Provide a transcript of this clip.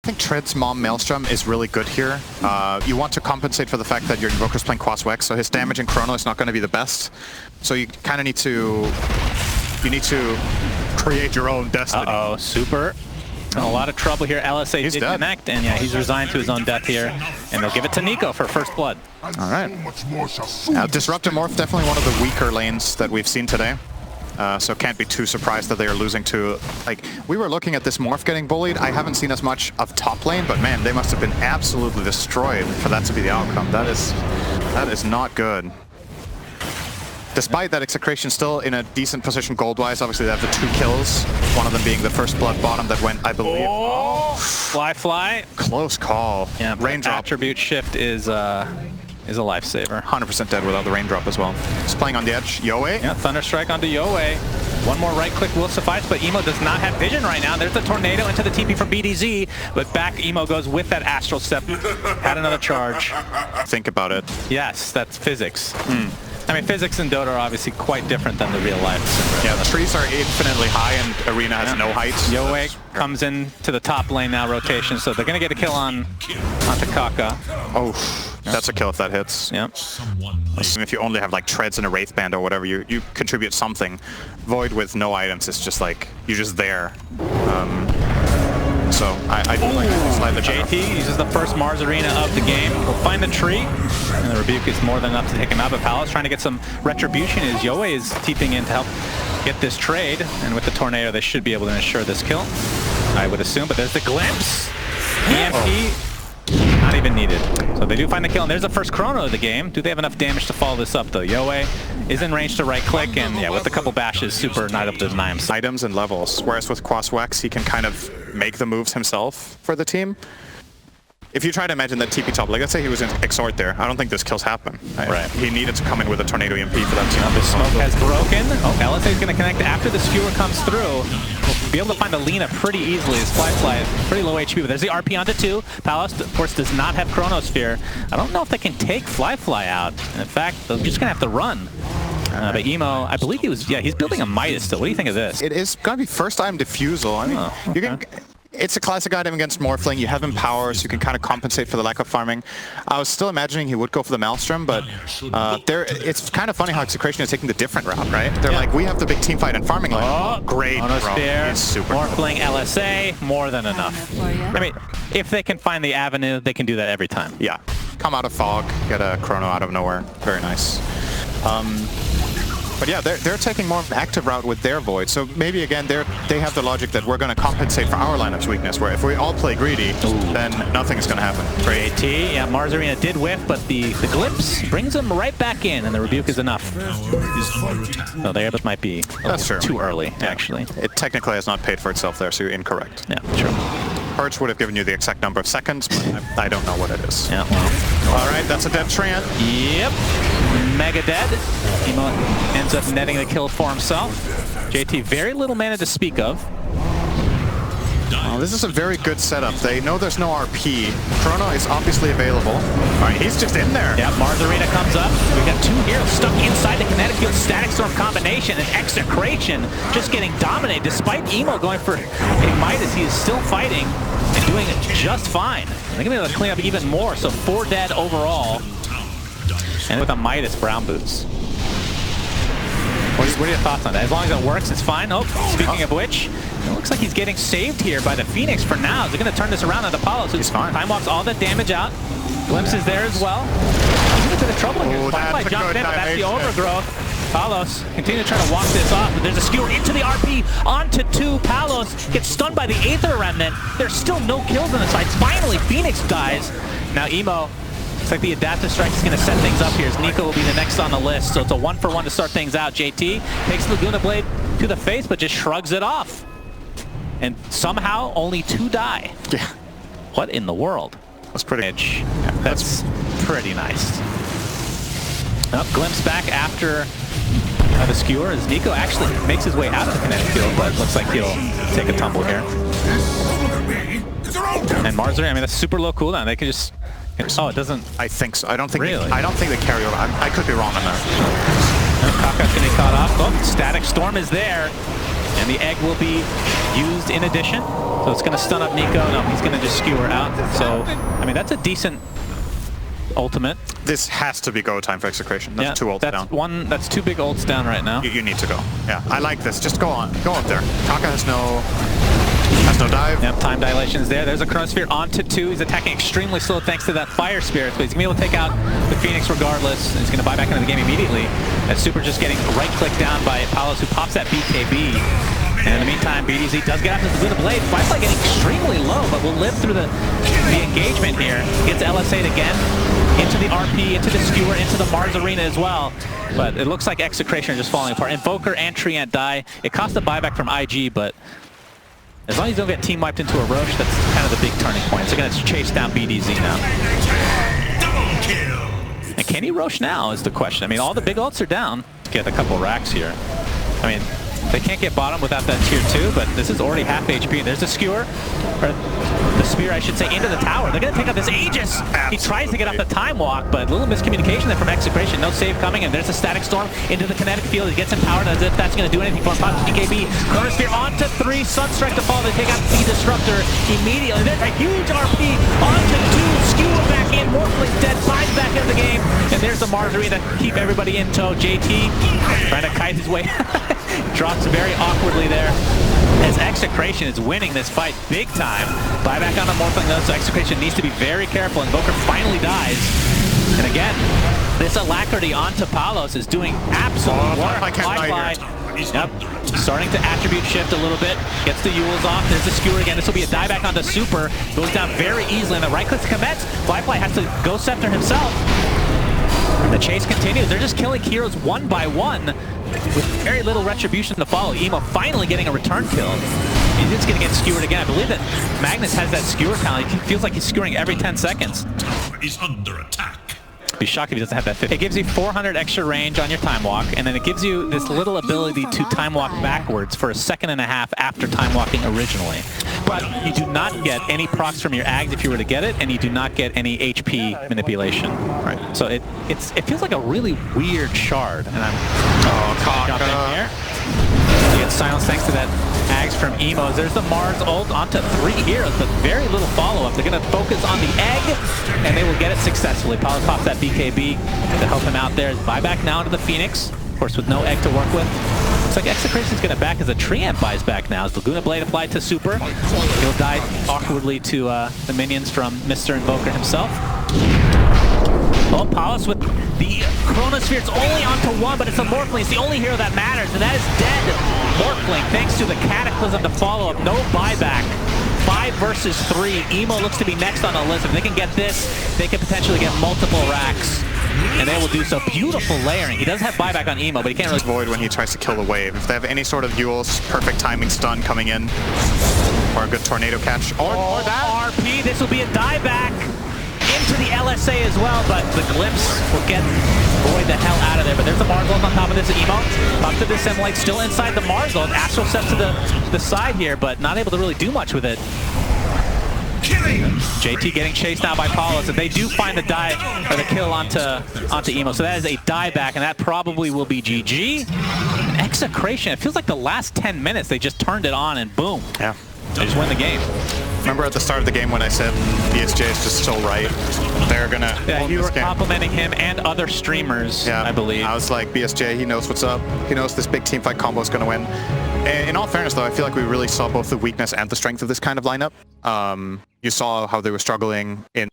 I think Tread's Mom Maelstrom is really good here. You want to compensate for the fact that your Invoker's playing Quas-Wex, so his damage in Chrono is not going to be the best. So you kind of need to... You need to create your own destiny. Uh-oh, Super. In a lot of trouble here. LSA did connect, and yeah, he's resigned to his own death here. And they'll give it to Nico for first blood. All right. Disruptor Morph, definitely one of the weaker lanes that we've seen today. So can't be too surprised that they are losing to, like, we were looking at this Morph getting bullied. I haven't seen as much of top lane, but man, they must have been absolutely destroyed for that to be the outcome. That is not good. Despite that, XctN still in a decent position gold-wise. Obviously, they have the 2 kills, one of them being the first blood bottom that went, I believe. Oh! Fly. Close call. Yeah, raindrop. Attribute shift is a lifesaver. 100% dead without the raindrop as well. He's playing on the edge. Yoe? Yeah, Thunderstrike onto Yoe. One more right click will suffice, but Emo does not have vision right now. There's the tornado into the TP from BDZ, but back Emo goes with that Astral Step. Had another charge. Think about it. Yes, that's physics. I mean, physics in Dota are obviously quite different than the real life. Yeah, the trees are infinitely high and Arena has no height. Yoe comes in to the top lane now, rotation, so they're going to get a kill on Takaka. Oh, that's a kill if that hits. Yep. If you only have like treads and a Wraith Band or whatever, you contribute something. Void with no items is just like, you're just there. So I do like slightly better. JT uses the first Mars Arena of the game. We'll find the tree, and the Rebuke is more than enough to take him out. But Palos trying to get some retribution as Yoe is TPing in to help get this trade. And with the Tornado, they should be able to ensure this kill, I would assume. But there's the glimpse. EMP, not even needed. So they do find the kill, and there's the first Chrono of the game. Do they have enough damage to follow this up, though? Yoe is in range to right-click, and yeah, with a couple bashes, Super not able to deny him. Items and levels, whereas with Quas-Wex, he can kind of make the moves himself for the team. If you try to imagine that TP top, like let's say he was in Exort there, I don't think those kills happen. Right. He needed to come in with a Tornado EMP for that team. The smoke has broken. Oh, LSA is going to connect after the skewer comes through. We'll be able to find Alina pretty easily as Fly is pretty low HP, but there's the RP onto 2. Palos, of course, does not have Chronosphere. I don't know if they can take Fly out. In fact, they're just going to have to run. But Emo, I believe he's building a Midas still. What do you think of this? It is going to be first time Diffusal. I mean, you can... It's a classic item against Morphling. You have him power, so you can kind of compensate for the lack of farming. I was still imagining he would go for the Maelstrom, but it's kind of funny how XctN is taking the different route, right? They're like, we have the big team fight and farming line. Great, bro. He's super Morphling LSA, more than enough. I mean, if they can find the avenue, they can do that every time. Yeah. Come out of fog, get a Chrono out of nowhere. Very nice. But yeah, they're taking more of an active route with their Void. So maybe again, they have the logic that we're going to compensate for our lineup's weakness, where if we all play greedy, then nothing is going to happen. Great T. Yeah, Mars Arena did whiff, but the glimpse brings them right back in, and the Rebuke is enough. No, the Airbus might be too early, actually. It technically has not paid for itself there, so you're incorrect. Yeah, true. Purge would have given you the exact number of seconds, but I don't know what it is. Yeah, well. All right, that's a dead Treant. Yep. Mega dead. Emo ends up netting the kill for himself. JT, very little mana to speak of. Oh, this is a very good setup. They know there's no RP. Chrono is obviously available. All right, he's just in there. Yeah, Mars Arena comes up. We've got 2 heroes stuck inside the Kinetic Field Static Storm combination, and XctN just getting dominated. Despite Emo going for a Midas, he is still fighting and doing it just fine. They're going to be able to clean up even more, so 4 dead overall. And with a Midas, Brown Boots. What are your thoughts on that? As long as it works, it's fine. Oh, speaking of which, it looks like he's getting saved here by the Phoenix for now. They're going to turn this around on Apollo. So he's fine. Time walks all the damage out. Glimpse is there as well. He's in a bit of trouble here. Firefly jumped in, but that's the overgrowth. Palos continue to try to walk this off, but there's a skewer into the RP, onto 2. Palos gets stunned by the Aether Remnant. There's still no kills on the side. Finally, Phoenix dies. Now Emo, looks like the Adaptive Strike is going to set things up here, as Nico will be the next on the list. So it's a 1-for-1 to start things out. JT takes Laguna Blade to the face, but just shrugs it off. And somehow only 2 die. Yeah. What in the world? That's pretty. Yeah, that's pretty nice. Up, Glimpse back after the skewer, as Nico actually makes his way out of the kinetic field, but looks like he'll take a tumble here. And Mars Arena, I mean, that's super low cooldown. They can just... Oh, it doesn't... I think so. I don't think really? I don't think they carry over. I could be wrong on that. Kaka's going to be caught off. Oh, Static Storm is there. And the egg will be used in addition. So it's going to stun up Nico. No, he's going to just skewer out. So, I mean, that's a decent ultimate. This has to be go time for Execration. That's 2 ults down. That's 2 big ults down right now. You need to go. Yeah, I like this. Just go on. Go up there. Taka has no dive. Yep, time dilation is there. There's a Chronosphere onto 2. He's attacking extremely slow thanks to that Fire Spirit, but he's going to be able to take out the Phoenix regardless. And he's going to buy back into the game immediately. That Super just getting right-clicked down by Palos, who pops that BKB. And in the meantime, BDZ does get out to the Luna Blade. Firefly getting extremely low, but will live through the engagement here. Gets LSA'd again into the RP, into the Skewer, into the Mars Arena as well. But it looks like Execration are just falling apart. Invoker and Treant die. It cost a buyback from IG, but as long as you don't get team wiped into a Roche, that's kind of the big turning point. So they're going to chase down BDZ now. And can he Roche now is the question. I mean, all the big ults are down. Get a couple racks here. I mean, they can't get bottom without that tier 2, but this is already half HP. There's the Skewer, or the Spear, I should say, into the tower. They're going to take out this Aegis. He tries to get off the Time Walk, but a little miscommunication there from Execration. No save coming, and there's a Static Storm into the Kinetic Field. He gets empowered as if that's going to do anything for him. Pops BKB, Chronosphere onto 3, Sunstrike to fall. They take out the Disruptor immediately. There's a huge RP onto 2, Skewer back in, Morphling's dead, finds back in the game, and there's the Mars Arena to keep everybody in tow. JT trying to kite his way. Drops very awkwardly there as Execration is winning this fight big time. Buyback on the Morphling though, so Execration needs to be very careful. Invoker finally dies. And again, this Alacrity onto Palos is doing absolute work. Yep. Starting to attribute shift a little bit. Gets the Yules off. There's the Skewer again. This will be a dieback onto Super. Goes down very easily. And the right click commits. Flyfly has to go Scepter himself. And the chase continues. They're just killing heroes one by one with very little retribution to follow. Emo finally getting a return kill. He's just going to get skewered again. I believe that Magnus has that skewer talent. He feels like he's skewering every 10 seconds. He's under attack. Be shocked if he doesn't have that 50. It gives you 400 extra range on your time walk, and then it gives you this little ability to time walk backwards for a second and a half after time walking originally. But you do not get any procs from your Ags if you were to get it, and you do not get any HP manipulation. Right. So it feels like a really weird shard, and I'm jump in here. You get silence thanks to that Ags from Emos. There's the Mars ult onto 3 heroes, but very little follow-up. They're going to focus on the egg, and they will get it successfully. Palos pops that BKB to help him out there. Buyback now into the Phoenix, of course with no egg to work with. Looks like Execration's going to back as a Treant buys back now. As Laguna Blade applied to Super. He'll die awkwardly to the minions from Mr. Invoker himself. Oh, Palos with the Chronosphere. It's only onto 1, but it's a Morphling. It's the only hero that matters, and that is dead Morphling, thanks to the Cataclysm to follow up. No buyback. 5 versus 3. Emo looks to be next on the list. If they can get this, they can potentially get multiple racks, and they will do so. Beautiful layering. He does have buyback on Emo, but he can't really avoid when he tries to kill the wave. If they have any sort of Yules, perfect timing stun coming in, or a good tornado catch, or that RP. This will be a dieback into the LSA as well, but the Glimpse will get Void the hell out of there. But there's the Mars ult on top of this Emo. Up to this Emolite, still inside the Mars ult. Astral steps to the side here, but not able to really do much with it. JT getting chased now by Palos, and they do find the die or the kill onto Emo. So that is a dieback, and that probably will be GG. And Execration, it feels like the last 10 minutes they just turned it on and boom. Yeah. They just win the game. Remember at the start of the game when I said BSJ is just so right? They're gonna you were complimenting him and other streamers, I believe. I was like, BSJ, he knows what's up. He knows this big team fight combo is gonna win. And in all fairness though, I feel like we really saw both the weakness and the strength of this kind of lineup. You saw how they were struggling in